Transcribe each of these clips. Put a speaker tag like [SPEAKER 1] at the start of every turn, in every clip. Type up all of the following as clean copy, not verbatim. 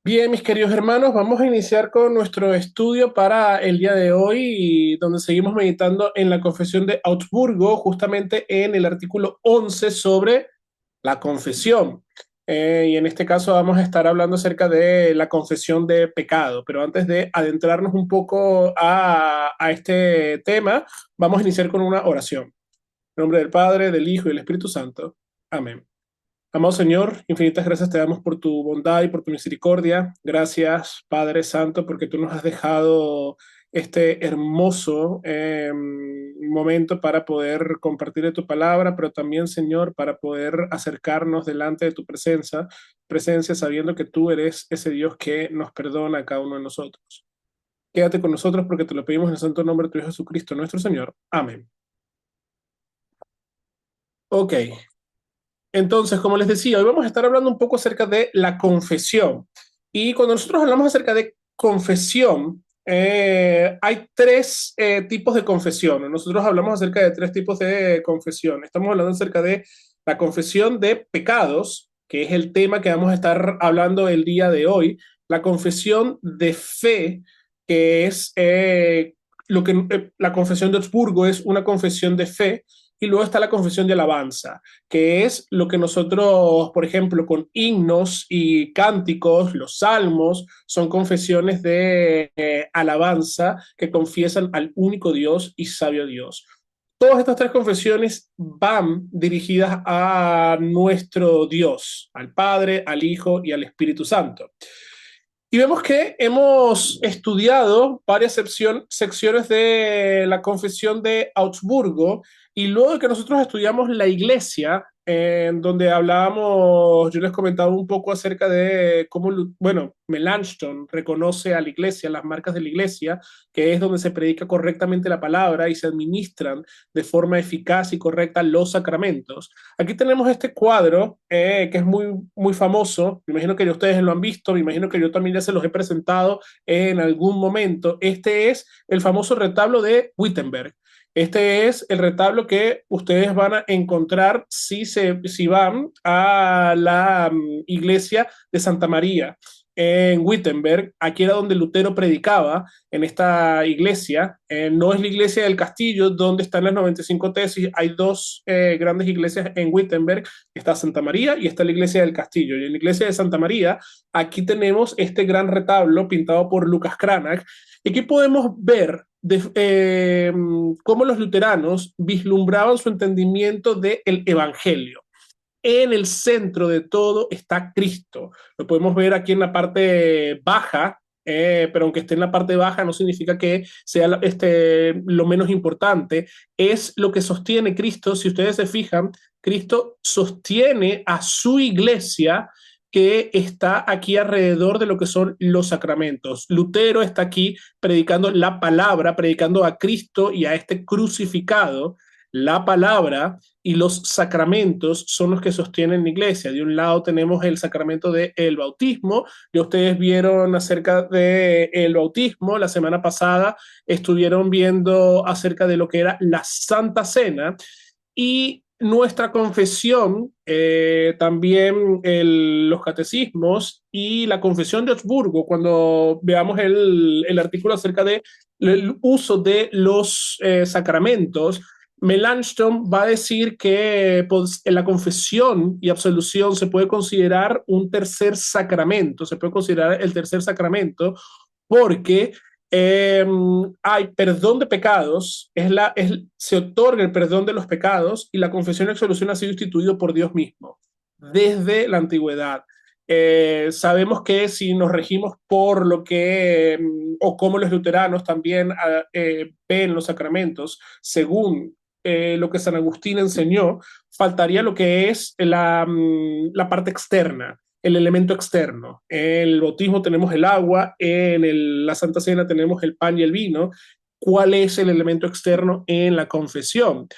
[SPEAKER 1] Bien, mis queridos hermanos, vamos a iniciar con nuestro estudio para el día de hoy, donde seguimos meditando en la Confesión de Augsburgo, justamente en el artículo 11 sobre la confesión. Y en este caso vamos a estar hablando acerca de la confesión de pecado. Pero antes de adentrarnos un poco a este tema, vamos a iniciar con una oración. En nombre del Padre, del Hijo y del Espíritu Santo. Amén. Amado Señor, infinitas gracias te damos por tu bondad y por tu misericordia. Gracias, Padre Santo, porque tú nos has dejado este hermoso momento para poder compartir de tu palabra, pero también, Señor, para poder acercarnos delante de tu presencia sabiendo que tú eres ese Dios que nos perdona a cada uno de nosotros. Quédate con nosotros porque te lo pedimos en el santo nombre de tu Hijo Jesucristo, nuestro Señor. Amén. Ok, entonces, como les decía, hoy vamos a estar hablando un poco acerca de la confesión. Y cuando nosotros hablamos acerca de confesión, hay tres tipos de confesión. Nosotros hablamos acerca de tres tipos de confesión. Estamos hablando acerca de la confesión de pecados, que es el tema que vamos a estar hablando el día de hoy. La confesión de fe, que es la confesión de Augsburgo es una confesión de fe. Y luego está la confesión de alabanza, que es lo que nosotros, por ejemplo, con himnos y cánticos, los salmos, son confesiones de alabanza que confiesan al único Dios y sabio Dios. Todas estas tres confesiones van dirigidas a nuestro Dios, al Padre, al Hijo y al Espíritu Santo. Y vemos que hemos estudiado varias secciones de la confesión de Augsburgo y luego de que nosotros estudiamos la iglesia, en donde hablábamos, yo les comentaba un poco acerca de cómo, bueno, Melanchthon reconoce a la iglesia, las marcas de la iglesia, que es donde se predica correctamente la palabra y se administran de forma eficaz y correcta los sacramentos. Aquí tenemos este cuadro que es muy famoso. Me imagino que ya ustedes lo han visto, me imagino que yo también ya se los he presentado en algún momento. Este es el famoso retablo de Wittenberg. Este es el retablo que ustedes van a encontrar si van a la iglesia de Santa María en Wittenberg. Aquí era donde Lutero predicaba, en esta iglesia. No es la iglesia del castillo donde están las 95 tesis. Hay dos grandes iglesias en Wittenberg. Está Santa María y está la iglesia del castillo. Y en la iglesia de Santa María, aquí tenemos este gran retablo pintado por Lucas Cranach. Y aquí podemos ver cómo los luteranos vislumbraban su entendimiento del evangelio. En el centro de todo está Cristo. Lo podemos ver aquí en la parte baja, pero aunque esté en la parte baja no significa que sea lo menos importante. Es lo que sostiene Cristo. Si ustedes se fijan, Cristo sostiene a su iglesia que está aquí alrededor de lo que son los sacramentos. Lutero está aquí predicando la palabra, predicando a Cristo y a este crucificado. La palabra y los sacramentos son los que sostienen la iglesia. De un lado tenemos el sacramento del bautismo. Ya ustedes vieron acerca del bautismo. La semana pasada estuvieron viendo acerca de lo que era la Santa Cena. Y nuestra confesión, también los catecismos y la confesión de Augsburgo, cuando veamos el artículo acerca del uso de los sacramentos, Melanchthon va a decir que pues, en la confesión y absolución se puede considerar un tercer sacramento, se puede considerar el tercer sacramento porque eh, hay perdón de pecados, se otorga el perdón de los pecados y la confesión y absolución ha sido instituido por Dios mismo desde la antigüedad. Sabemos que si nos regimos por lo que, o como los luteranos también ven los sacramentos, según lo que San Agustín enseñó, faltaría lo que es la parte externa, el elemento externo. En el bautismo tenemos el agua, la Santa Cena tenemos el pan y el vino. ¿Cuál es el elemento externo en la confesión?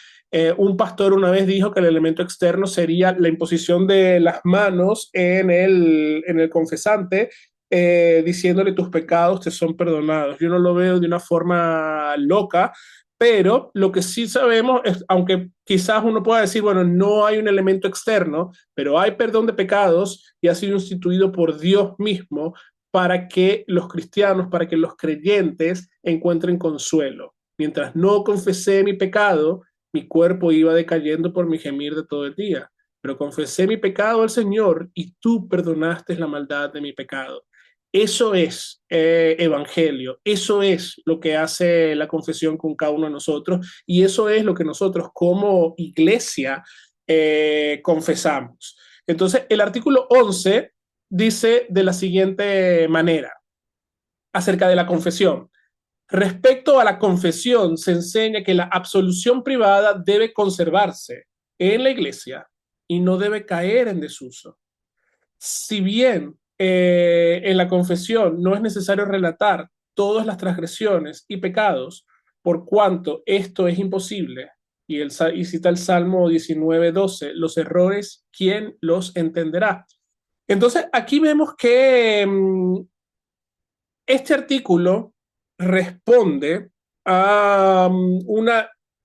[SPEAKER 1] Un pastor una vez dijo que el elemento externo sería la imposición de las manos en el confesante, diciéndole tus pecados te son perdonados. Yo no lo veo de una forma loca, pero lo que sí sabemos es, aunque quizás uno pueda decir, bueno, no hay un elemento externo, pero hay perdón de pecados y ha sido instituido por Dios mismo para que los cristianos, para que los creyentes encuentren consuelo. Mientras no confesé mi pecado, mi cuerpo iba decayendo por mi gemir de todo el día. Pero confesé mi pecado al Señor y tú perdonaste la maldad de mi pecado. Eso es evangelio, eso es lo que hace la confesión con cada uno de nosotros y eso es lo que nosotros como iglesia confesamos. Entonces, el artículo 11 dice de la siguiente manera acerca de la confesión. Respecto a la confesión, se enseña que la absolución privada debe conservarse en la iglesia y no debe caer en desuso. Si bien en la confesión no es necesario relatar todas las transgresiones y pecados, por cuanto esto es imposible, y cita el Salmo 19:12, los errores, ¿quién los entenderá? Entonces, aquí vemos que este artículo responde a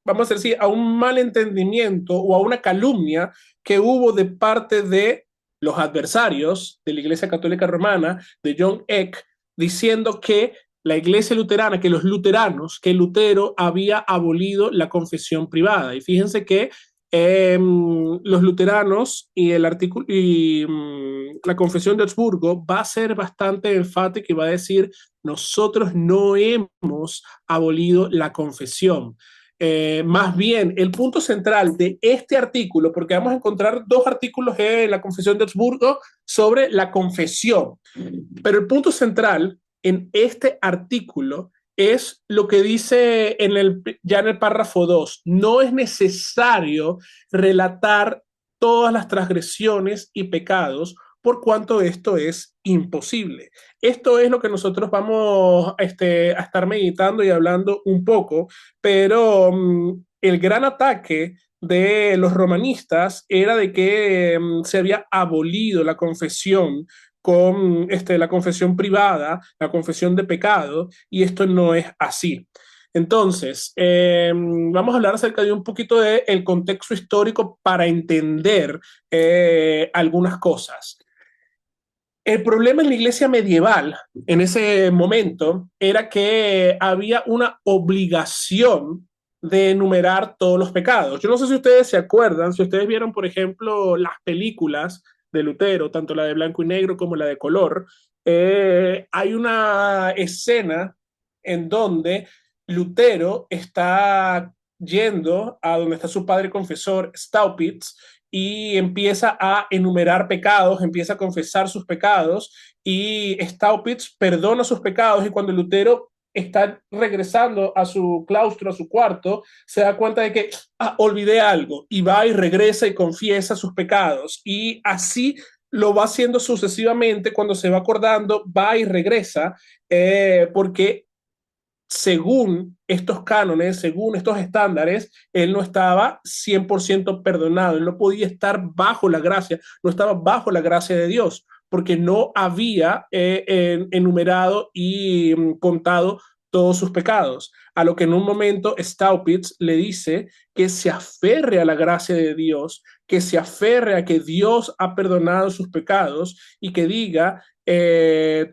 [SPEAKER 1] vamos a decir, a un malentendimiento o a una calumnia que hubo de parte de los adversarios de la Iglesia Católica Romana, de John Eck, diciendo que la Iglesia Luterana, que los luteranos, que Lutero había abolido la confesión privada. Y fíjense que los luteranos y el artículo y la confesión de Augsburgo va a ser bastante enfática y va a decir nosotros no hemos abolido la confesión. Más bien, el punto central de este artículo, porque vamos a encontrar dos artículos en la confesión de Augsburgo sobre la confesión, pero el punto central en este artículo es lo que dice ya en el párrafo 2. No es necesario relatar todas las transgresiones y pecados por cuanto esto es imposible. Esto es lo que nosotros vamos a estar meditando y hablando un poco, pero el gran ataque de los romanistas era de que se había abolido la confesión con la confesión privada, la confesión de pecado, y esto no es así. Entonces, vamos a hablar acerca de un poquito del contexto histórico para entender algunas cosas. El problema en la iglesia medieval en ese momento era que había una obligación de enumerar todos los pecados. Yo no sé si ustedes se acuerdan, si ustedes vieron, por ejemplo, las películas de Lutero, tanto la de blanco y negro como la de color, hay una escena en donde Lutero está yendo a donde está su padre confesor, Staupitz, y empieza a enumerar pecados, empieza a confesar sus pecados y Staupitz perdona sus pecados y cuando Lutero está regresando a su claustro, a su cuarto, se da cuenta de que olvidé algo y va y regresa y confiesa sus pecados y así lo va haciendo sucesivamente cuando se va acordando, va y regresa porque según estos cánones, según estos estándares, él no estaba 100% perdonado, él no podía estar bajo la gracia, no estaba bajo la gracia de Dios, porque no había enumerado y contado todos sus pecados. A lo que en un momento Staupitz le dice que se aferre a la gracia de Dios, que se aferre a que Dios ha perdonado sus pecados y que diga,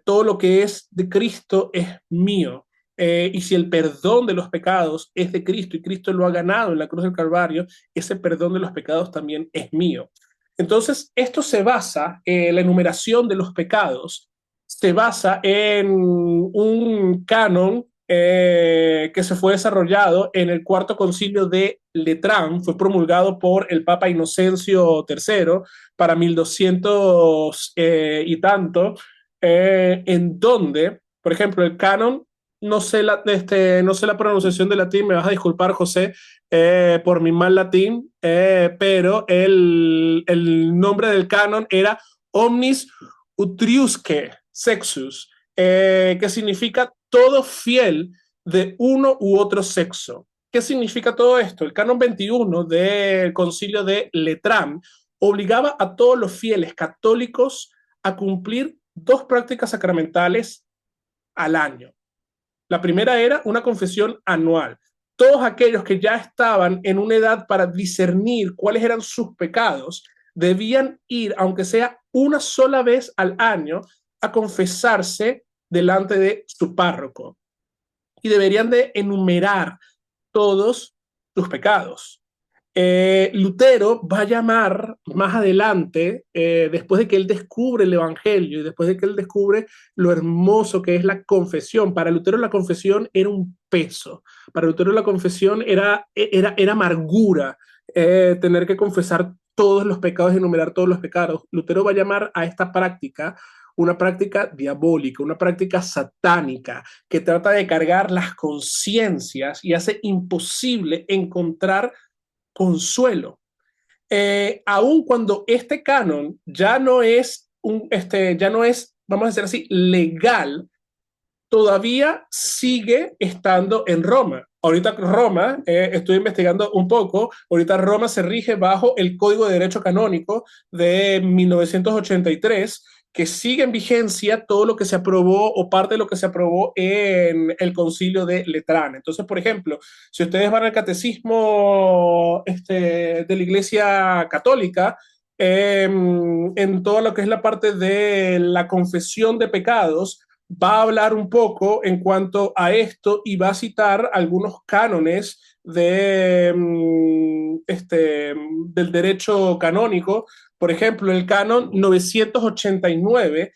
[SPEAKER 1] todo lo que es de Cristo es mío. Y si el perdón de los pecados es de Cristo y Cristo lo ha ganado en la cruz del Calvario, ese perdón de los pecados también es mío. Entonces, esto se basa, la enumeración de los pecados, se basa en un canon que se fue desarrollado en el Cuarto Concilio de Letrán, fue promulgado por el Papa Inocencio III para 1200 y tanto, en donde, por ejemplo, el canon no sé la pronunciación de latín, me vas a disculpar, José, por mi mal latín, pero el nombre del canon era Omnis Utriusque Sexus, que significa todo fiel de uno u otro sexo. ¿Qué significa todo esto? El canon 21 del concilio de Letrán obligaba a todos los fieles católicos a cumplir dos prácticas sacramentales al año. La primera era una confesión anual. Todos aquellos que ya estaban en una edad para discernir cuáles eran sus pecados, debían ir, aunque sea una sola vez al año, a confesarse delante de su párroco y deberían de enumerar todos sus pecados. Lutero va a llamar más adelante, después de que él descubre el Evangelio y después de que él descubre lo hermoso que es la confesión. Para Lutero la confesión era un peso, para Lutero la confesión era amargura, tener que confesar todos los pecados y enumerar todos los pecados. Lutero va a llamar a esta práctica una práctica diabólica, una práctica satánica que trata de cargar las conciencias y hace imposible encontrar consuelo. Aun cuando este canon ya no es, vamos a decir así, legal, todavía sigue estando en Roma. Ahorita Roma, estoy investigando un poco, ahorita Roma se rige bajo el Código de Derecho Canónico de 1983, que sigue en vigencia todo lo que se aprobó o parte de lo que se aprobó en el Concilio de Letrán. Entonces, por ejemplo, si ustedes van al catecismo de la Iglesia Católica, en todo lo que es la parte de la confesión de pecados, va a hablar un poco en cuanto a esto y va a citar algunos cánones del derecho canónico. Por ejemplo, el canon 989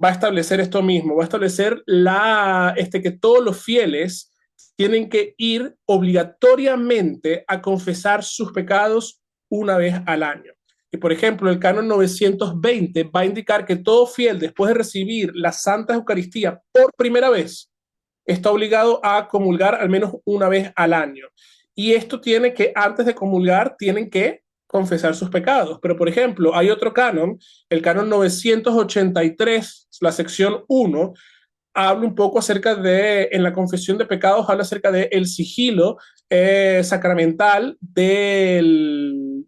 [SPEAKER 1] va a establecer esto mismo, va a establecer que todos los fieles tienen que ir obligatoriamente a confesar sus pecados una vez al año. Y por ejemplo, el canon 920 va a indicar que todo fiel, después de recibir la Santa Eucaristía por primera vez, está obligado a comulgar al menos una vez al año. Y esto tiene que, antes de comulgar, tienen que confesar sus pecados. Pero, por ejemplo, hay otro canon, el canon 983, la sección 1, habla un poco acerca de, en la confesión de pecados, habla acerca del el sigilo sacramental del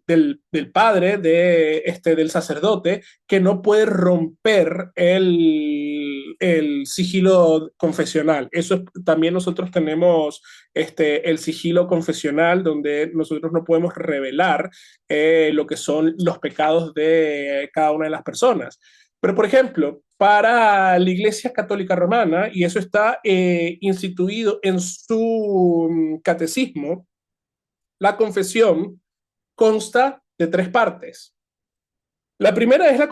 [SPEAKER 1] padre, del sacerdote, que no puede romper el sigilo confesional. Eso es, también nosotros tenemos el sigilo confesional, donde nosotros no podemos revelar lo que son los pecados de cada una de las personas. Pero, por ejemplo, para la Iglesia Católica Romana, y eso está instituido en su catecismo, la confesión consta de tres partes. La primera es la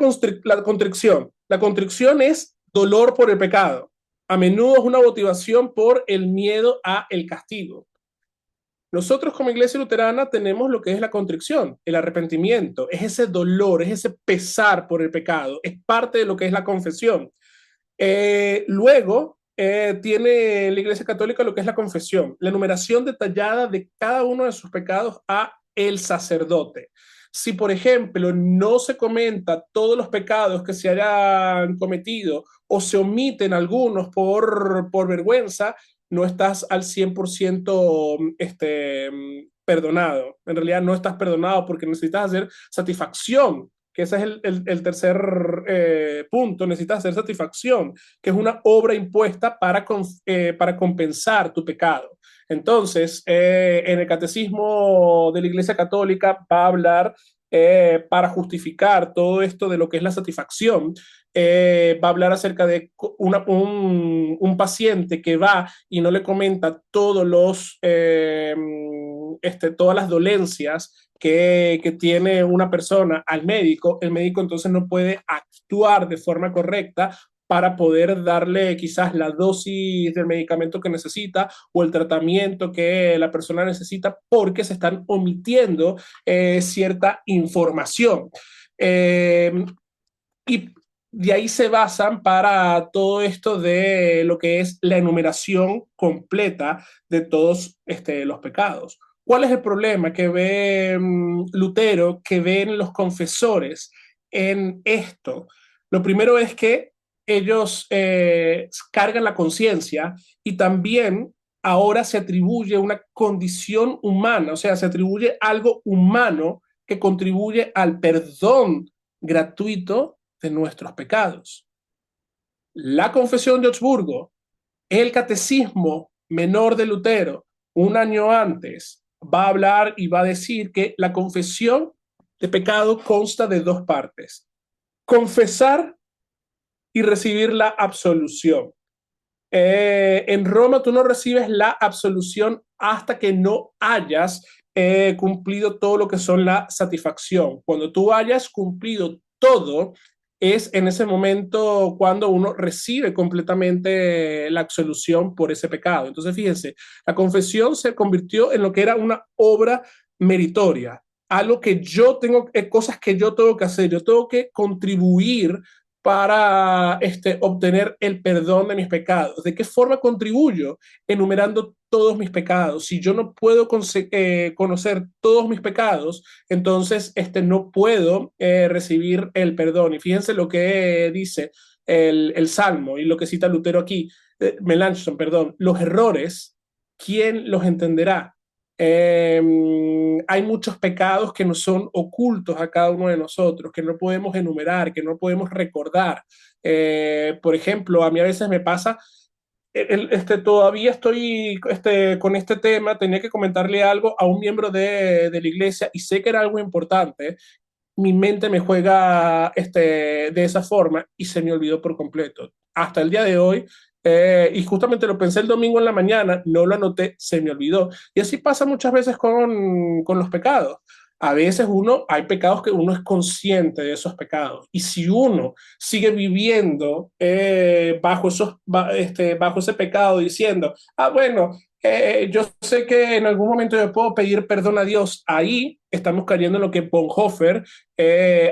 [SPEAKER 1] contrición. La contrición es dolor por el pecado. A menudo es una motivación por el miedo a el castigo. Nosotros como Iglesia Luterana tenemos lo que es la contrición, el arrepentimiento, es ese dolor, es ese pesar por el pecado, es parte de lo que es la confesión. Luego tiene la Iglesia Católica lo que es la confesión, la enumeración detallada de cada uno de sus pecados a el sacerdote. Si, por ejemplo, no se comenta todos los pecados que se hayan cometido o se omiten algunos por vergüenza, no estás al 100% perdonado. En realidad no estás perdonado porque necesitas hacer satisfacción, que ese es el tercer punto. Necesitas hacer satisfacción, que es una obra impuesta para compensar tu pecado. Entonces, en el catecismo de la Iglesia Católica va a hablar para justificar todo esto de lo que es la satisfacción. Va a hablar acerca de un paciente que va y no le comenta todas las dolencias que tiene una persona al médico. El médico entonces no puede actuar de forma correcta para poder darle quizás la dosis del medicamento que necesita o el tratamiento que la persona necesita, porque se están omitiendo cierta información. Y de ahí se basan para todo esto de lo que es la enumeración completa de todos los pecados. ¿Cuál es el problema que ve Lutero, que ven los confesores en esto? Lo primero es que ellos cargan la conciencia y también ahora se atribuye una condición humana, o sea, se atribuye algo humano que contribuye al perdón gratuito de nuestros pecados. La Confesión de Augsburgo, el Catecismo Menor de Lutero, un año antes, va a hablar y va a decir que la confesión de pecado consta de dos partes. Confesar y recibir la absolución. En Roma tú no recibes la absolución hasta que no hayas cumplido todo lo que son la satisfacción. Cuando tú hayas cumplido todo, es en ese momento cuando uno recibe completamente la absolución por ese pecado. Entonces, fíjense, la confesión se convirtió en lo que era una obra meritoria, algo que yo tengo, cosas que yo tengo que hacer, yo tengo que contribuir para obtener el perdón de mis pecados. ¿De qué forma contribuyo? Enumerando todos mis pecados. Si yo no puedo conocer todos mis pecados, entonces no puedo recibir el perdón. Y fíjense lo que dice el Salmo y lo que cita Lutero aquí, Melanchthon, perdón, los errores, ¿quién los entenderá? Hay muchos pecados que nos son ocultos a cada uno de nosotros, que no podemos enumerar, que no podemos recordar. Por ejemplo, a mí a veces me pasa, todavía estoy con este tema, tenía que comentarle algo a un miembro de la iglesia y sé que era algo importante. Mi mente me juega de esa forma y se me olvidó por completo. Hasta el día de hoy, y justamente lo pensé el domingo en la mañana, no lo anoté, se me olvidó. Y así pasa muchas veces con los pecados. A veces hay pecados que uno es consciente de esos pecados. Y si uno sigue viviendo bajo ese pecado diciendo, ah, bueno, yo sé que en algún momento yo puedo pedir perdón a Dios, ahí estamos cayendo en lo que Bonhoeffer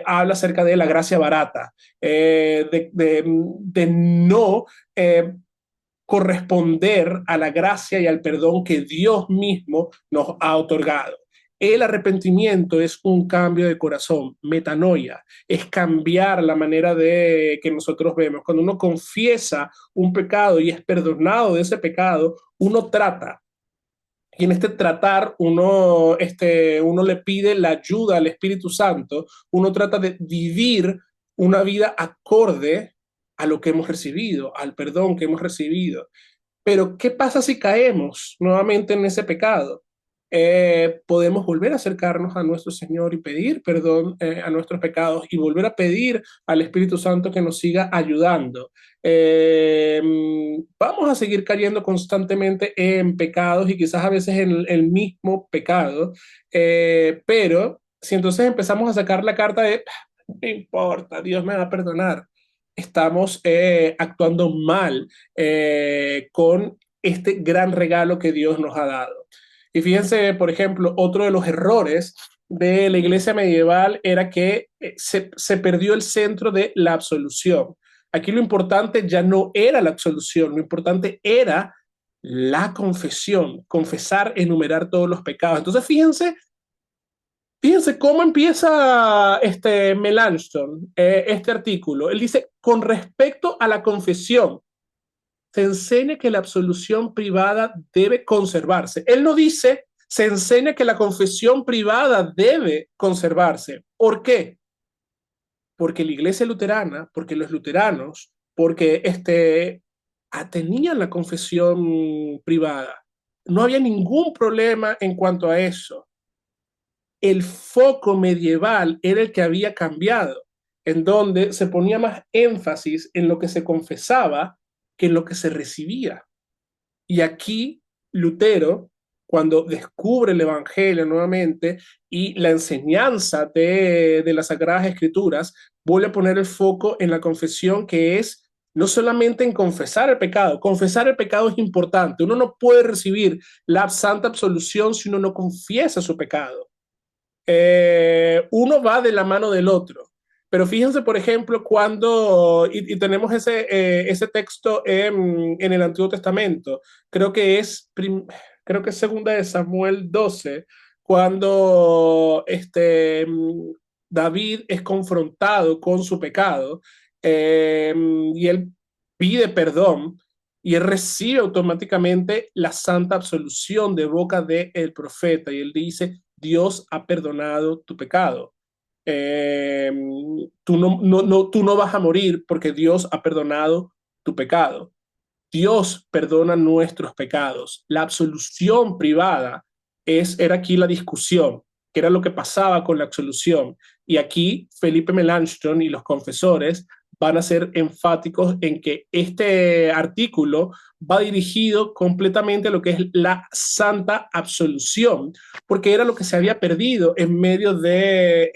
[SPEAKER 1] habla acerca de la gracia barata, de no eh, corresponder a la gracia y al perdón que Dios mismo nos ha otorgado. El arrepentimiento es un cambio de corazón, metanoia, es cambiar la manera de que nosotros vemos. Cuando uno confiesa un pecado y es perdonado de ese pecado, uno trata y en este tratar uno le pide la ayuda al Espíritu Santo, uno trata de vivir una vida acorde a lo que hemos recibido, al perdón que hemos recibido. Pero, ¿qué pasa si caemos nuevamente en ese pecado? Podemos volver a acercarnos a nuestro Señor y pedir perdón a nuestros pecados y volver a pedir al Espíritu Santo que nos siga ayudando. Eh, Vamos a seguir cayendo constantemente en pecados y quizás a veces en el mismo pecado, pero si entonces empezamos a sacar la carta de, no importa, Dios me va a perdonar, estamos actuando mal con este gran regalo que Dios nos ha dado. Y fíjense, por ejemplo, otro de los errores de la iglesia medieval era que se perdió el centro de la absolución. Aquí lo importante ya no era la absolución, lo importante era la confesión, confesar, enumerar todos los pecados. Entonces, fíjense cómo empieza Melanchthon, este artículo. Él dice, con respecto a la confesión, se enseña que la absolución privada debe conservarse. Él no dice, se enseña que la confesión privada debe conservarse. ¿Por qué? Porque la iglesia luterana, porque los luteranos, porque tenían la confesión privada. No había ningún problema en cuanto a eso. El foco medieval era el que había cambiado, en donde se ponía más énfasis en lo que se confesaba que en lo que se recibía. Y aquí Lutero, cuando descubre el Evangelio nuevamente y la enseñanza de las Sagradas Escrituras, vuelve a poner el foco en la confesión, que es no solamente en confesar el pecado es importante, uno no puede recibir la santa absolución si uno no confiesa su pecado. Uno va de la mano del otro. Pero fíjense, por ejemplo, y tenemos ese texto en el Antiguo Testamento, creo que creo que es segunda de Samuel 12, cuando David es confrontado con su pecado y él pide perdón y él recibe automáticamente la santa absolución de boca del profeta y él dice, Dios ha perdonado tu pecado. Eh, tú no vas a morir porque Dios ha perdonado tu pecado. Dios perdona nuestros pecados. La absolución privada era aquí la discusión, que era lo que pasaba con la absolución. Y aquí Felipe Melanchthon y los confesores van a ser enfáticos en que este artículo va dirigido completamente a lo que es la santa absolución, porque era lo que se había perdido en medio de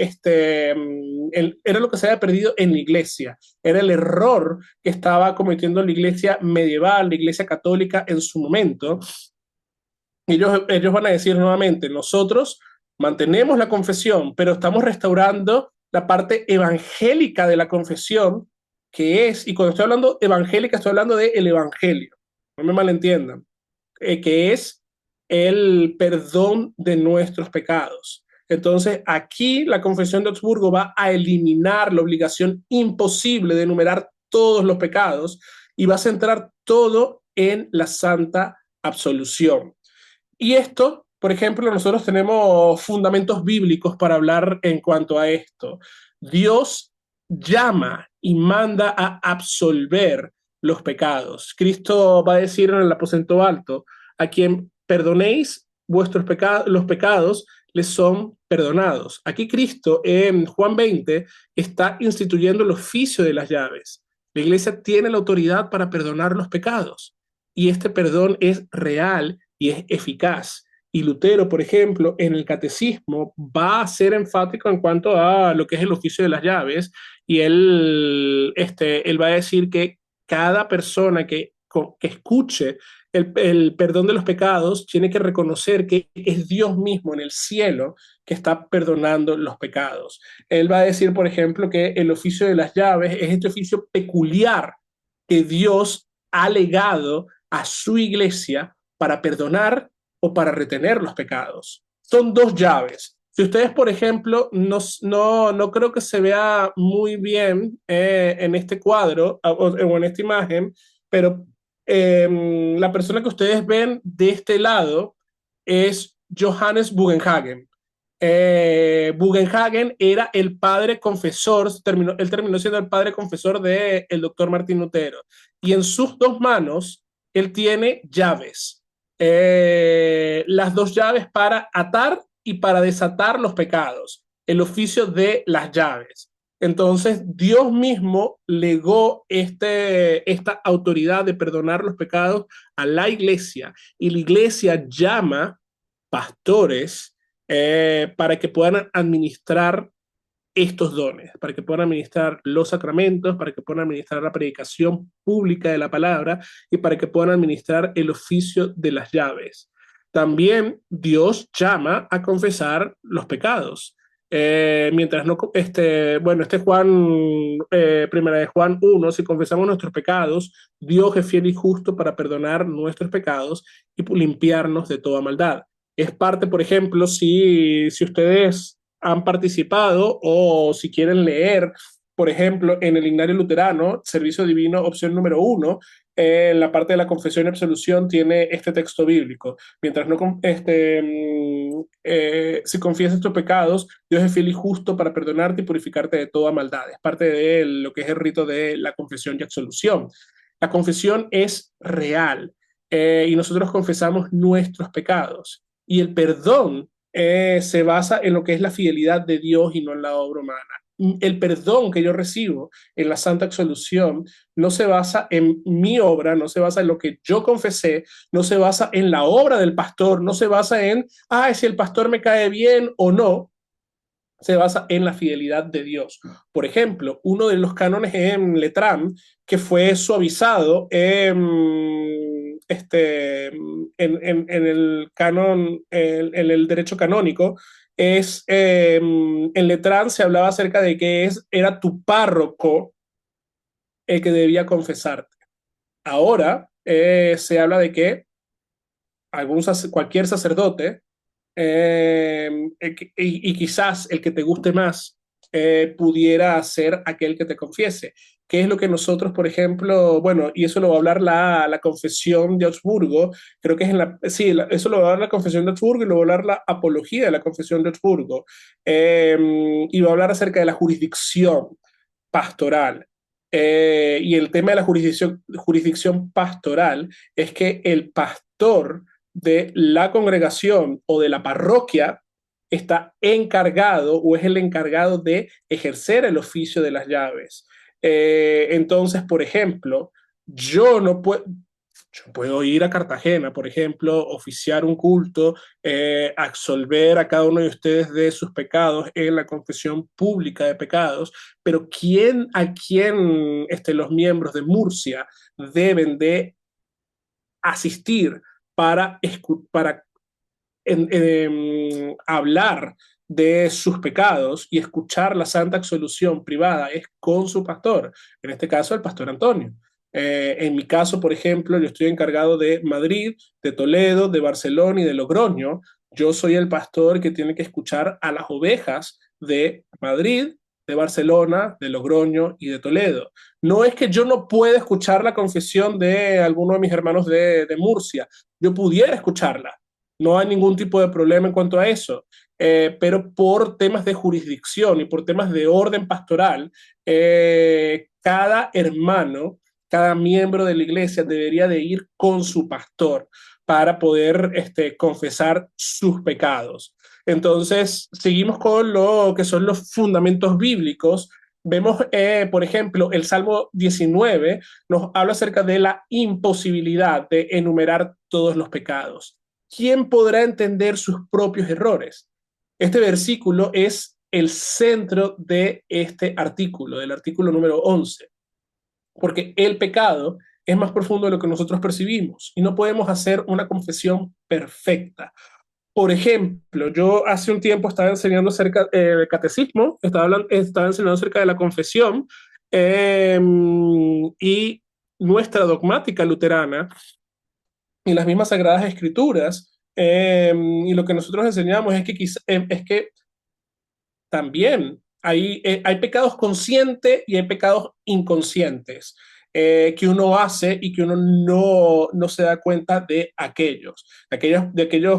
[SPEAKER 1] era lo que se había perdido en la iglesia, era el error que estaba cometiendo la iglesia medieval, la iglesia católica en su momento. Ellos van a decir nuevamente, nosotros mantenemos la confesión, pero estamos restaurando la parte evangélica de la confesión, que es, y cuando estoy hablando evangélica, estoy hablando del evangelio, no me malentiendan, que es el perdón de nuestros pecados. Entonces, aquí la Confesión de Augsburgo va a eliminar la obligación imposible de enumerar todos los pecados y va a centrar todo en la santa absolución. Y esto, por ejemplo, nosotros tenemos fundamentos bíblicos para hablar en cuanto a esto. Dios llama y manda a absolver los pecados. Cristo va a decir en el aposento alto, a quien perdonéis vuestros pecados, los pecados les son perdonados. Aquí Cristo en Juan 20 está instituyendo el oficio de las llaves. La iglesia tiene la autoridad para perdonar los pecados y este perdón es real y es eficaz. Y Lutero, por ejemplo, en el catecismo va a ser enfático en cuanto a lo que es el oficio de las llaves y él va a decir que cada persona que escuche el perdón de los pecados tiene que reconocer que es Dios mismo en el cielo que está perdonando los pecados. Él va a decir, por ejemplo, que el oficio de las llaves es este oficio peculiar que Dios ha legado a su iglesia para perdonar o para retener los pecados. Son dos llaves. Si ustedes, por ejemplo, no creo que se vea muy bien en este cuadro o en esta imagen, pero la persona que ustedes ven de este lado es Johannes Bugenhagen. Bugenhagen era el padre confesor, él terminó siendo el padre confesor del doctor Martín Lutero. Y en sus dos manos, él tiene llaves. Las dos llaves para atar y para desatar los pecados. El oficio de las llaves. Entonces, Dios mismo legó esta autoridad de perdonar los pecados a la iglesia. Y la iglesia llama pastores para que puedan administrar estos dones, para que puedan administrar los sacramentos, para que puedan administrar la predicación pública de la palabra y para que puedan administrar el oficio de las llaves. También Dios llama a confesar los pecados. Mientras no, Juan, primera de Juan 1, si confesamos nuestros pecados, Dios es fiel y justo para perdonar nuestros pecados y limpiarnos de toda maldad. Es parte, por ejemplo, si ustedes han participado o si quieren leer, por ejemplo, en el Ignario Luterano, Servicio Divino, opción número 1, en la parte de la confesión y absolución tiene este texto bíblico. Mientras no, si confiesas tus pecados, Dios es fiel y justo para perdonarte y purificarte de toda maldad. Es parte de lo que es el rito de la confesión y absolución. La confesión es real y nosotros confesamos nuestros pecados. Y el perdón se basa en lo que es la fidelidad de Dios y no en la obra humana. El perdón que yo recibo en la santa absolución no se basa en mi obra, no se basa en lo que yo confesé, no se basa en la obra del pastor, no se basa en, si el pastor me cae bien o no, se basa en la fidelidad de Dios. Por ejemplo, uno de los cánones en Letrán, que fue suavizado en el canon, en el derecho canónico, en Letrán se hablaba acerca de que era tu párroco el que debía confesarte. Ahora se habla de que cualquier sacerdote y quizás el que te guste más pudiera ser aquel que te confiese. ¿Qué es lo que nosotros, por ejemplo, bueno, y eso lo va a hablar la confesión de Augsburgo, creo que es eso lo va a hablar la confesión de Augsburgo y lo va a hablar la apología de la confesión de Augsburgo, y va a hablar acerca de la jurisdicción pastoral. Y el tema de la jurisdicción pastoral es que el pastor de la congregación o de la parroquia está encargado o es el encargado de ejercer el oficio de las llaves. Entonces, por ejemplo, yo no puedo... Yo puedo ir a Cartagena, por ejemplo, oficiar un culto, absolver a cada uno de ustedes de sus pecados en la confesión pública de pecados, pero a quién los miembros de Murcia deben de asistir para hablar de sus pecados y escuchar la santa absolución privada es con su pastor, en este caso el pastor Antonio. En mi caso, por ejemplo, yo estoy encargado de Madrid, de Toledo, de Barcelona y de Logroño. Yo soy el pastor que tiene que escuchar a las ovejas de Madrid, de Barcelona, de Logroño y de Toledo. No es que yo no pueda escuchar la confesión de alguno de mis hermanos de Murcia, yo pudiera escucharla, no hay ningún tipo de problema en cuanto a eso, pero por temas de jurisdicción y por temas de orden pastoral, cada hermano, cada miembro de la iglesia debería de ir con su pastor para poder confesar sus pecados. Entonces, seguimos con lo que son los fundamentos bíblicos. Vemos, por ejemplo, el Salmo 19 nos habla acerca de la imposibilidad de enumerar todos los pecados. ¿Quién podrá entender sus propios errores? Este versículo es el centro de este artículo, del artículo número 11, porque el pecado es más profundo de lo que nosotros percibimos y no podemos hacer una confesión perfecta. Por ejemplo, yo hace un tiempo estaba enseñando acerca del catecismo, estaba enseñando acerca de la confesión, eh, y nuestra dogmática luterana y las mismas sagradas escrituras, y lo que nosotros enseñamos es que, es que también hay pecados conscientes y hay pecados inconscientes, que uno hace y que uno no se da cuenta de aquellos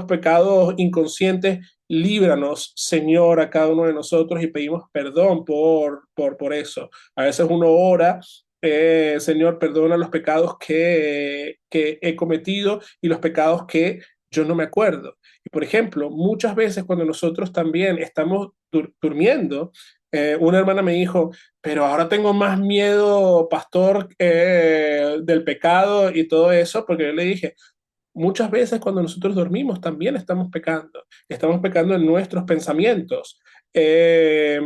[SPEAKER 1] pecados inconscientes. Líbranos, Señor, a cada uno de nosotros y pedimos perdón por eso. A veces uno ora, Señor, perdona los pecados que he cometido y los pecados que yo no me acuerdo. Y por ejemplo, muchas veces cuando nosotros también estamos durmiendo, una hermana me dijo, pero ahora tengo más miedo, pastor, del pecado y todo eso, porque yo le dije, muchas veces cuando nosotros dormimos también estamos pecando en nuestros pensamientos, eh,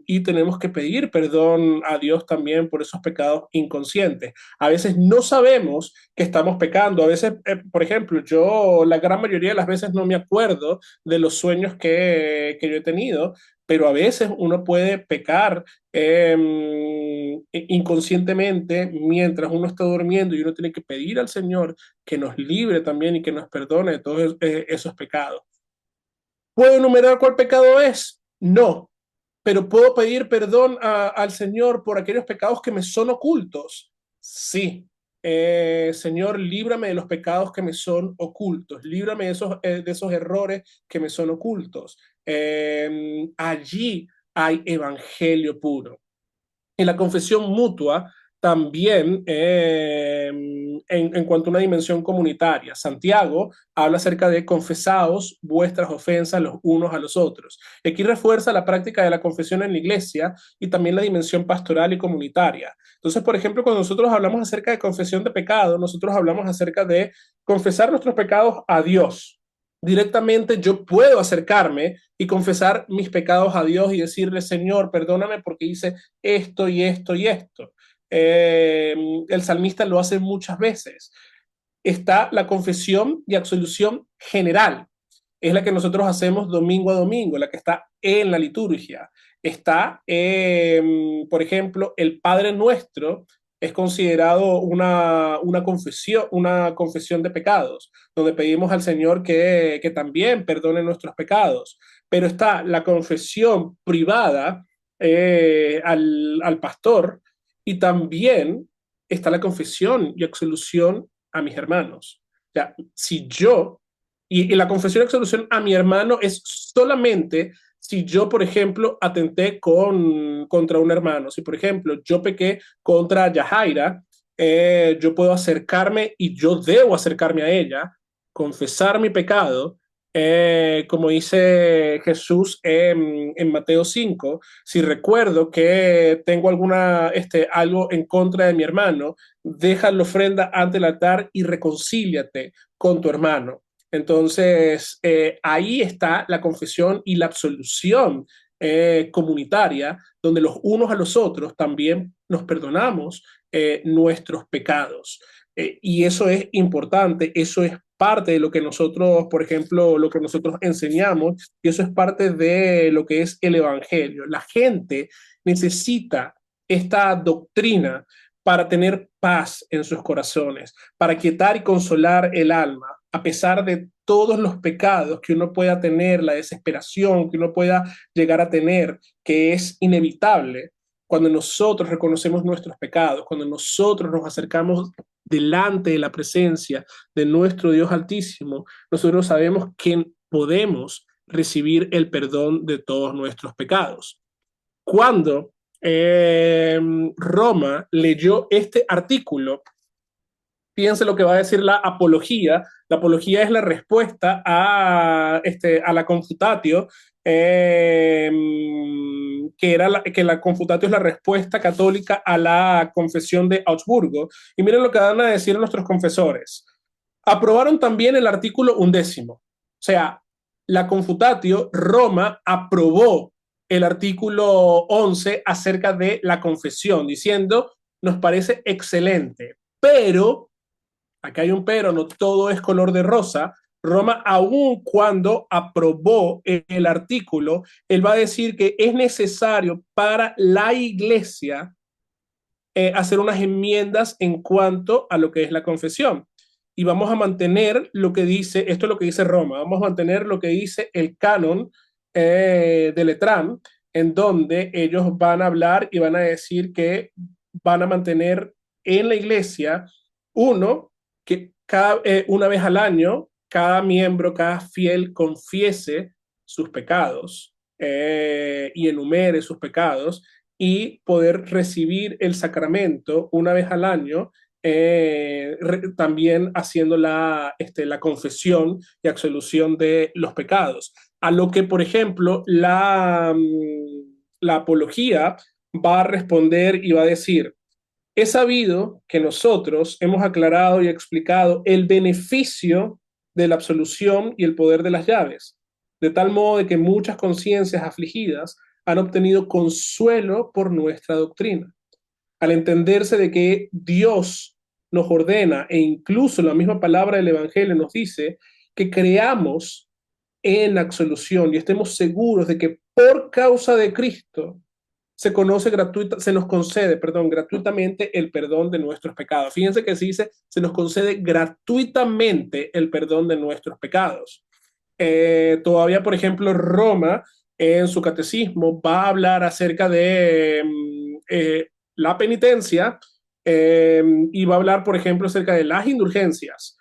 [SPEAKER 1] y tenemos que pedir perdón a Dios también por esos pecados inconscientes. A veces no sabemos que estamos pecando, a veces, por ejemplo, yo la gran mayoría de las veces no me acuerdo de los sueños que yo he tenido, pero a veces uno puede pecar inconscientemente mientras uno está durmiendo y uno tiene que pedir al Señor que nos libre también y que nos perdone de todos esos pecados. ¿Puedo enumerar cuál pecado es? No, pero puedo pedir perdón al Señor por aquellos pecados que me son ocultos. Sí. Señor, líbrame de los pecados que me son ocultos, líbrame de esos errores que me son ocultos. Allí hay evangelio puro. Y la confesión mutua también, en cuanto a una dimensión comunitaria. Santiago habla acerca de confesaos vuestras ofensas los unos a los otros. Y aquí refuerza la práctica de la confesión en la iglesia y también la dimensión pastoral y comunitaria. Entonces, por ejemplo, cuando nosotros hablamos acerca de confesión de pecado, nosotros hablamos acerca de confesar nuestros pecados a Dios. Directamente yo puedo acercarme y confesar mis pecados a Dios y decirle, Señor, perdóname porque hice esto y esto y esto. El salmista lo hace muchas veces. Está la confesión y absolución general, es la que nosotros hacemos domingo a domingo, la que está en la liturgia. Está, por ejemplo, el Padre Nuestro es considerado una confesión de pecados, donde pedimos al Señor que también perdone nuestros pecados. Pero está la confesión privada, al pastor, y también está la confesión y absolución a mis hermanos. O sea, si yo y la confesión y absolución a mi hermano es solamente si yo, por ejemplo, atenté contra un hermano. Si, por ejemplo, yo pequé contra Yajaira, yo puedo acercarme y yo debo acercarme a ella, confesar mi pecado Como dice Jesús en Mateo 5, si recuerdo que tengo algo en contra de mi hermano, deja la ofrenda ante el altar y reconcíliate con tu hermano. Entonces, ahí está la confesión y la absolución comunitaria, donde los unos a los otros también nos perdonamos nuestros pecados. Y eso es importante, eso es parte de lo que nosotros, por ejemplo, lo que nosotros enseñamos, y eso es parte de lo que es el Evangelio. La gente necesita esta doctrina para tener paz en sus corazones, para quietar y consolar el alma, a pesar de todos los pecados que uno pueda tener, la desesperación que uno pueda llegar a tener, que es inevitable cuando nosotros reconocemos nuestros pecados, cuando nosotros nos acercamos delante de la presencia de nuestro Dios Altísimo, nosotros sabemos que podemos recibir el perdón de todos nuestros pecados. Cuando Roma leyó este artículo, fíjense lo que va a decir la apología. La apología es la respuesta a la confutatio, eh, que la confutatio es la respuesta católica a la confesión de Augsburgo. Y miren lo que van a decir nuestros confesores. Aprobaron también el artículo 11. O sea, la confutatio, Roma aprobó el artículo 11 acerca de la confesión, diciendo, nos parece excelente, pero acá hay un pero, no todo es color de rosa. Roma, aun cuando aprobó el artículo, él va a decir que es necesario para la iglesia hacer unas enmiendas en cuanto a lo que es la confesión. Y vamos a mantener lo que dice, esto es lo que dice Roma, vamos a mantener lo que dice el canon de Letrán, en donde ellos van a hablar y van a decir que van a mantener en la iglesia, uno, que una vez al año, cada miembro, cada fiel confiese sus pecados y enumere sus pecados y poder recibir el sacramento una vez al año, también haciendo la confesión y absolución de los pecados. A lo que, por ejemplo, la apología va a responder y va a decir, he sabido que nosotros hemos aclarado y explicado el beneficio de la absolución y el poder de las llaves, de tal modo de que muchas conciencias afligidas han obtenido consuelo por nuestra doctrina. Al entenderse de que Dios nos ordena, e incluso la misma palabra del Evangelio nos dice, que creamos en la absolución y estemos seguros de que por causa de Cristo se nos concede, perdón, gratuitamente el perdón de nuestros pecados. Fíjense que se dice, se nos concede gratuitamente el perdón de nuestros pecados. Todavía, por ejemplo, Roma en su catecismo va a hablar acerca de la penitencia y va a hablar, por ejemplo, acerca de las indulgencias.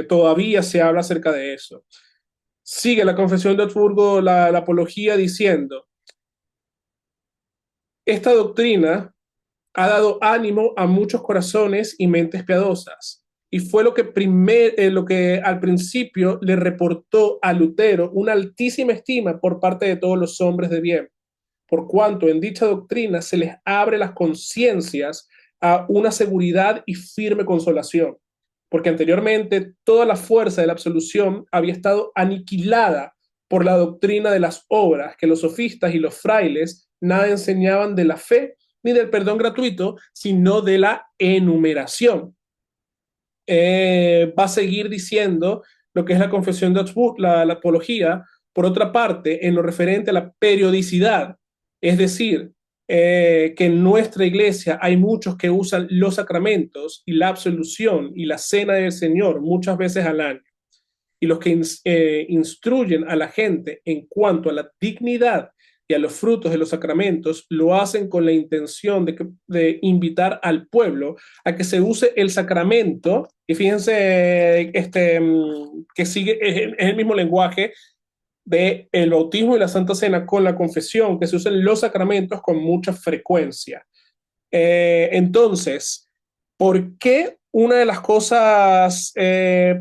[SPEAKER 1] Todavía se habla acerca de eso. Sigue la confesión de Augsburgo, la apología diciendo, esta doctrina ha dado ánimo a muchos corazones y mentes piadosas. Y fue lo que al principio le reportó a Lutero una altísima estima por parte de todos los hombres de bien, por cuanto en dicha doctrina se les abre las conciencias a una seguridad y firme consolación, porque anteriormente toda la fuerza de la absolución había estado aniquilada por la doctrina de las obras, que los sofistas y los frailes nada enseñaban de la fe ni del perdón gratuito, sino de la enumeración. Va a seguir diciendo lo que es la confesión de Augsburgo, la apología, por otra parte, en lo referente a la periodicidad, es decir, que en nuestra iglesia hay muchos que usan los sacramentos y la absolución y la cena del Señor muchas veces al año. Y los que instruyen a la gente en cuanto a la dignidad y a los frutos de los sacramentos, lo hacen con la intención de invitar al pueblo a que se use el sacramento, y fíjense que sigue, es el mismo lenguaje de el bautismo y la Santa Cena con la confesión, que se usen los sacramentos con mucha frecuencia. Entonces, ¿por qué una de las cosas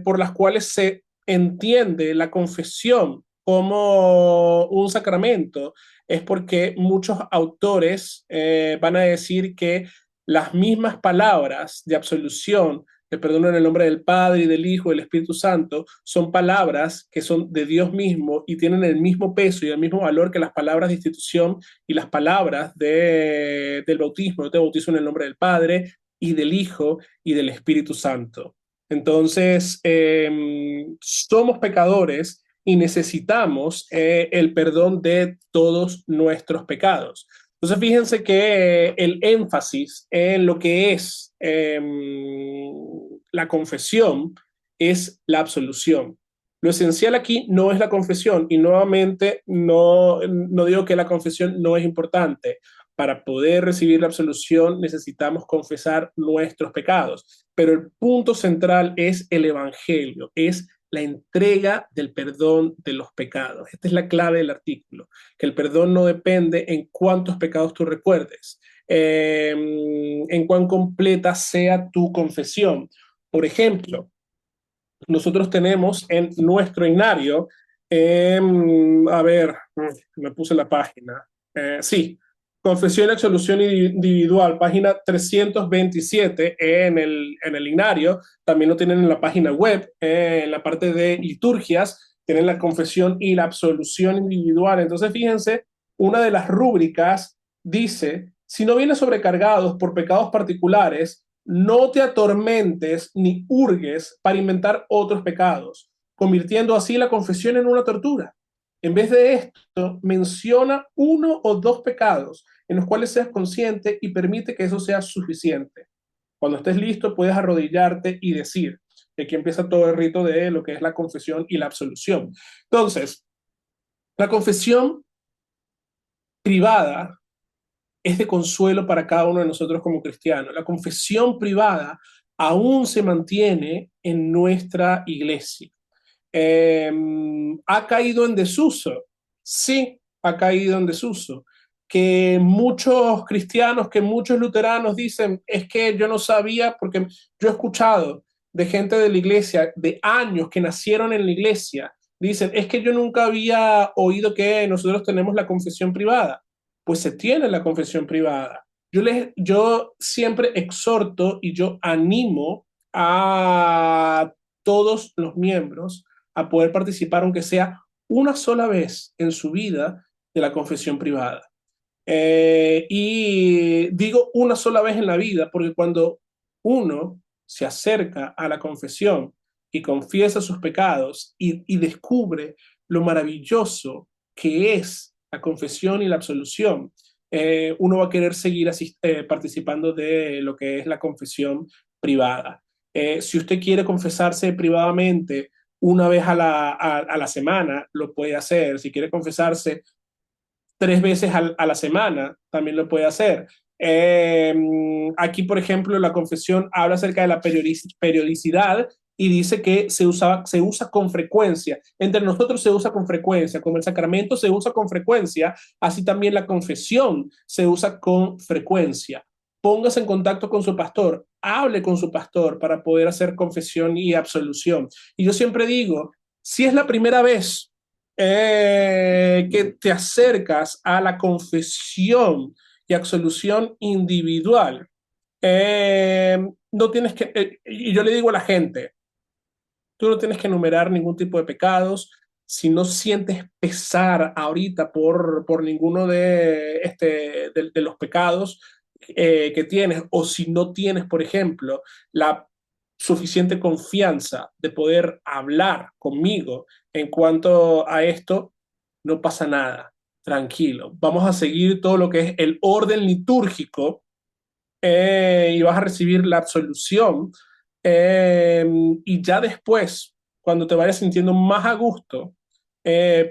[SPEAKER 1] por las cuales se entiende la confesión como un sacramento es porque muchos autores van a decir que las mismas palabras de absolución, de perdón en el nombre del Padre y del Hijo y del Espíritu Santo, son palabras que son de Dios mismo y tienen el mismo peso y el mismo valor que las palabras de institución y las palabras del bautismo. Yo te bautizo en el nombre del Padre y del Hijo y del Espíritu Santo. Entonces, somos pecadores y necesitamos el perdón de todos nuestros pecados. Entonces, fíjense que el énfasis en lo que es la confesión es la absolución. Lo esencial aquí no es la confesión y nuevamente no digo que la confesión no es importante. Para poder recibir la absolución necesitamos confesar nuestros pecados, pero el punto central es el Evangelio, es la entrega del perdón de los pecados. Esta es la clave del artículo, que el perdón no depende en cuántos pecados tú recuerdes, en cuán completa sea tu confesión. Por ejemplo, nosotros tenemos en nuestro inario, a ver, me puse la página. Sí, Confesión y Absolución Individual, página 327 en el inario. También lo tienen en la página web, en la parte de liturgias, tienen la confesión y la absolución individual. Entonces, fíjense, una de las rúbricas dice, si no vienes sobrecargados por pecados particulares, no te atormentes ni hurgues para inventar otros pecados, convirtiendo así la confesión en una tortura. En vez de esto, menciona uno o dos pecados en los cuales seas consciente y permite que eso sea suficiente. Cuando estés listo, puedes arrodillarte y decir. Aquí empieza todo el rito de lo que es la confesión y la absolución. Entonces, la confesión privada es de consuelo para cada uno de nosotros como cristianos. La confesión privada aún se mantiene en nuestra iglesia. Eh, ¿Ha caído en desuso? Sí, ha caído en desuso. Que muchos cristianos, que muchos luteranos dicen, es que yo no sabía, porque yo he escuchado de gente de la iglesia, de años que nacieron en la iglesia, dicen, es que yo nunca había oído que nosotros tenemos la confesión privada. Pues se tiene la confesión privada. Yo siempre exhorto y yo animo a todos los miembros a poder participar, aunque sea una sola vez en su vida, de la confesión privada. Y digo una sola vez en la vida, porque cuando uno se acerca a la confesión y confiesa sus pecados y descubre lo maravilloso que es la confesión y la absolución, uno va a querer seguir participando de lo que es la confesión privada. Si usted quiere confesarse privadamente una vez a la semana, lo puede hacer. Si quiere confesarse 3 veces a la semana, también lo puede hacer. Eh, Aquí, por ejemplo, la confesión habla acerca de la periodicidad y dice que se usa con frecuencia. Entre nosotros se usa con frecuencia, como el sacramento se usa con frecuencia, así también la confesión se usa con frecuencia. Póngase en contacto con su pastor, hable con su pastor para poder hacer confesión y absolución. Y yo siempre digo, si es la primera vez que te acercas a la confesión y absolución individual, no tienes que, y yo le digo a la gente, tú no tienes que enumerar ningún tipo de pecados. Si no sientes pesar ahorita por ninguno de los pecados que tienes, o si no tienes, por ejemplo, la suficiente confianza de poder hablar conmigo en cuanto a esto, no pasa nada. Tranquilo. Vamos a seguir todo lo que es el orden litúrgico, y vas a recibir la absolución, eh, y ya después, cuando te vayas sintiendo más a gusto,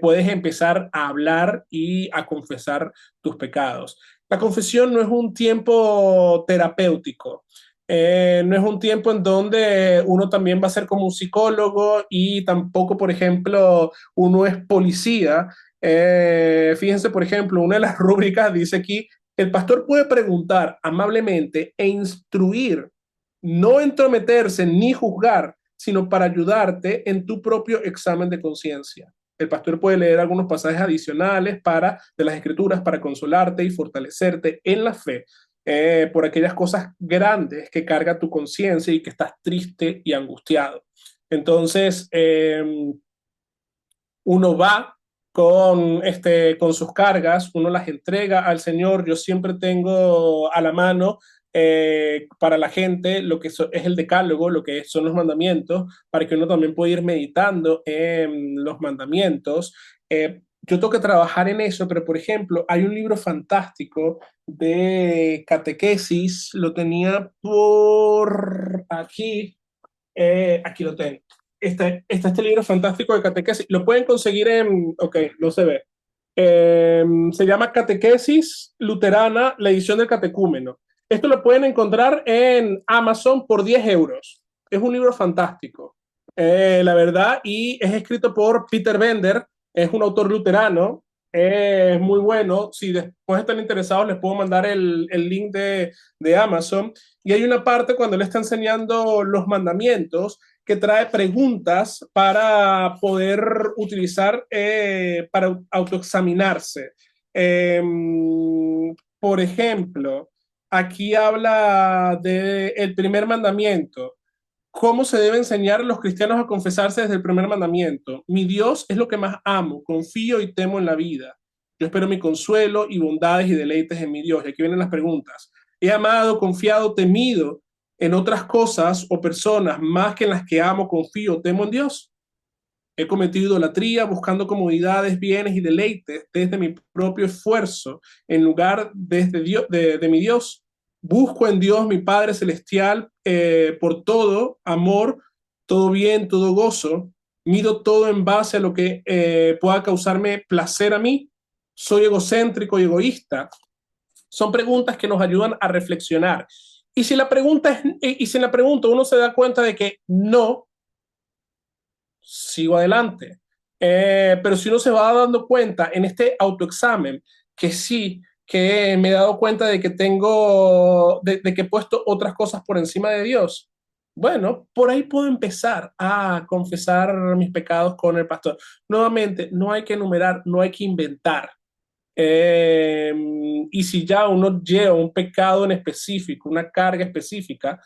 [SPEAKER 1] puedes empezar a hablar y a confesar tus pecados. La confesión no es un tiempo terapéutico, no es un tiempo en donde uno también va a ser como un psicólogo y tampoco, por ejemplo, uno es policía. Fíjense, por ejemplo, una de las rúbricas dice aquí, el pastor puede preguntar amablemente e instruir, no entrometerse ni juzgar, sino para ayudarte en tu propio examen de conciencia. El pastor puede leer algunos pasajes adicionales de las Escrituras para consolarte y fortalecerte en la fe por aquellas cosas grandes que carga tu conciencia y que estás triste y angustiado. Entonces, uno va con sus cargas, uno las entrega al Señor. Yo siempre tengo a la mano para la gente lo que es el decálogo, lo que son los mandamientos, para que uno también pueda ir meditando en los mandamientos. Yo tengo que trabajar en eso, pero por ejemplo, hay un libro fantástico de catequesis, lo tenía por aquí lo tengo. Está este libro fantástico de catequesis. Lo pueden conseguir ok, no se ve. Se llama Catequesis Luterana, la edición del catecúmeno. Esto lo pueden encontrar en Amazon por 10 euros. Es un libro fantástico, la verdad, y es escrito por Peter Bender, es un autor luterano, es muy bueno. Si después están interesados, les puedo mandar el link de Amazon. Y hay una parte cuando él está enseñando los mandamientos que trae preguntas para poder utilizar para autoexaminarse. Eh, por ejemplo, aquí habla del primer mandamiento. ¿Cómo se debe enseñar a los cristianos a confesarse desde el primer mandamiento? Mi Dios es lo que más amo, confío y temo en la vida. Yo espero mi consuelo y bondades y deleites en mi Dios. Y aquí vienen las preguntas. He amado, confiado, temido en otras cosas o personas más que en las que amo, confío, temo en Dios. He cometido idolatría buscando comodidades, bienes y deleites desde mi propio esfuerzo en lugar desde Dios, de mi Dios. Busco en Dios, mi Padre Celestial, por todo amor, todo bien, todo gozo. Mido todo en base a lo que pueda causarme placer a mí. Soy egocéntrico y egoísta. Son preguntas que nos ayudan a reflexionar. Y si en la pregunta uno se da cuenta de que no, sigo adelante. Pero si uno se va dando cuenta en este autoexamen que sí, que me he dado cuenta de que de que he puesto otras cosas por encima de Dios, bueno, por ahí puedo empezar a confesar mis pecados con el pastor. Nuevamente, no hay que enumerar, no hay que inventar. Eh, y si ya uno lleva un pecado en específico, una carga específica,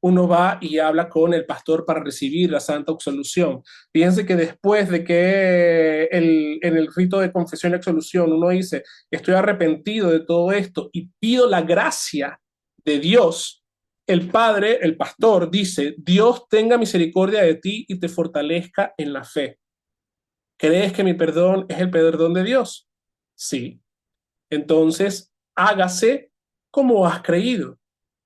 [SPEAKER 1] uno va y habla con el pastor para recibir la santa absolución. Fíjense que después de que en el rito de confesión y absolución uno dice, estoy arrepentido de todo esto y pido la gracia de Dios, el padre, el pastor, dice, Dios tenga misericordia de ti y te fortalezca en la fe. ¿Crees que mi perdón es el perdón de Dios? Sí. Entonces, hágase como has creído.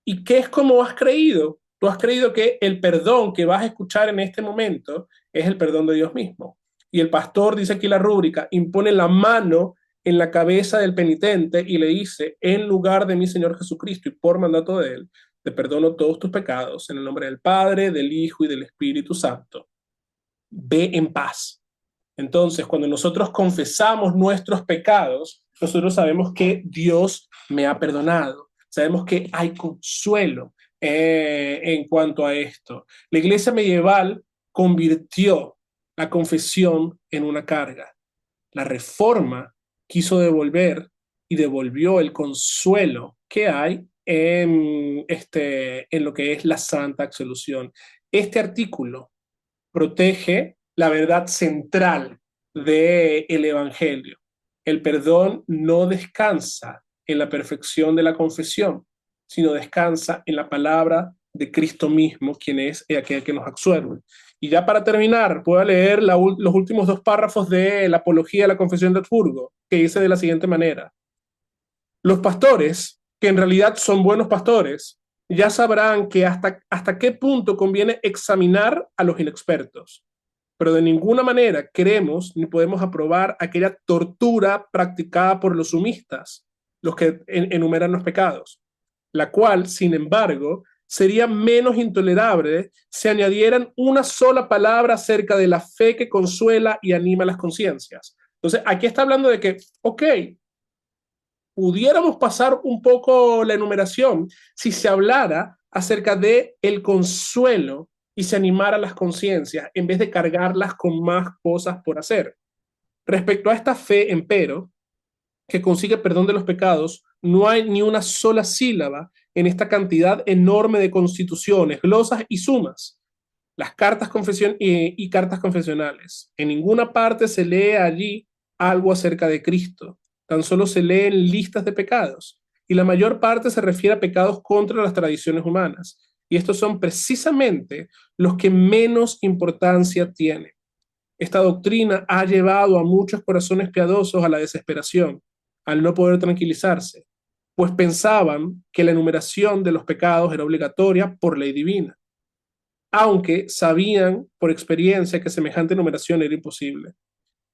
[SPEAKER 1] ¿Y qué es como has creído? Tú has creído que el perdón que vas a escuchar en este momento es el perdón de Dios mismo. Y el pastor, dice aquí la rúbrica, impone la mano en la cabeza del penitente y le dice, en lugar de mi Señor Jesucristo y por mandato de él, te perdono todos tus pecados en el nombre del Padre, del Hijo y del Espíritu Santo. Ve en paz. Entonces, cuando nosotros confesamos nuestros pecados, nosotros sabemos que Dios me ha perdonado. Sabemos que hay consuelo en cuanto a esto. La iglesia medieval convirtió la confesión en una carga. La reforma quiso devolver y devolvió el consuelo que hay en lo que es la santa absolución. Este artículo protege la verdad central del Evangelio. El perdón no descansa en la perfección de la confesión, sino descansa en la palabra de Cristo mismo, quien es aquel que nos absuelve. Y ya para terminar, voy a leer los últimos dos párrafos de la Apología de la Confesión de Augsburgo, que dice de la siguiente manera. Los pastores, que en realidad son buenos pastores, ya sabrán que hasta qué punto conviene examinar a los inexpertos, pero de ninguna manera queremos ni podemos aprobar aquella tortura practicada por los sumistas, los que enumeran los pecados, la cual, sin embargo, sería menos intolerable si añadieran una sola palabra acerca de la fe que consuela y anima las conciencias. Entonces, aquí está hablando de que, ok, pudiéramos pasar un poco la enumeración si se hablara acerca de el consuelo y se animara las conciencias en vez de cargarlas con más cosas por hacer. Respecto a esta fe, empero, que consigue perdón de los pecados, no hay ni una sola sílaba en esta cantidad enorme de constituciones, glosas y sumas. Las cartas y cartas confesionales. En ninguna parte se lee allí algo acerca de Cristo. Tan solo se leen listas de pecados. Y la mayor parte se refiere a pecados contra las tradiciones humanas. Y estos son precisamente los que menos importancia tienen. Esta doctrina ha llevado a muchos corazones piadosos a la desesperación, al no poder tranquilizarse, pues pensaban que la enumeración de los pecados era obligatoria por ley divina, aunque sabían por experiencia que semejante enumeración era imposible.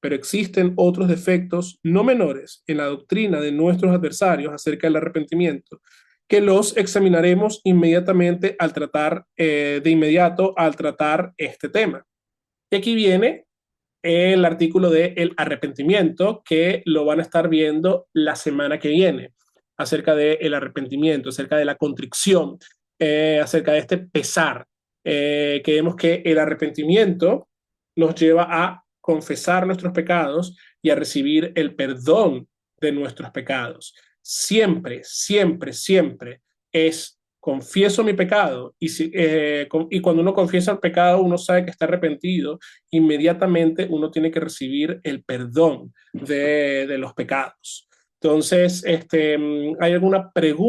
[SPEAKER 1] Pero existen otros defectos no menores en la doctrina de nuestros adversarios acerca del arrepentimiento, que los examinaremos inmediatamente al tratar, de inmediato al tratar este tema. Y aquí viene el artículo de el arrepentimiento, que lo van a estar viendo la semana que viene, acerca del arrepentimiento, acerca de la contrición, acerca de este pesar. Que vemos que el arrepentimiento nos lleva a confesar nuestros pecados y a recibir el perdón de nuestros pecados. Siempre, siempre, siempre es confieso mi pecado y cuando uno confiesa el pecado uno sabe que está arrepentido, inmediatamente uno tiene que recibir el perdón de los pecados. Entonces, ¿hay alguna pregunta?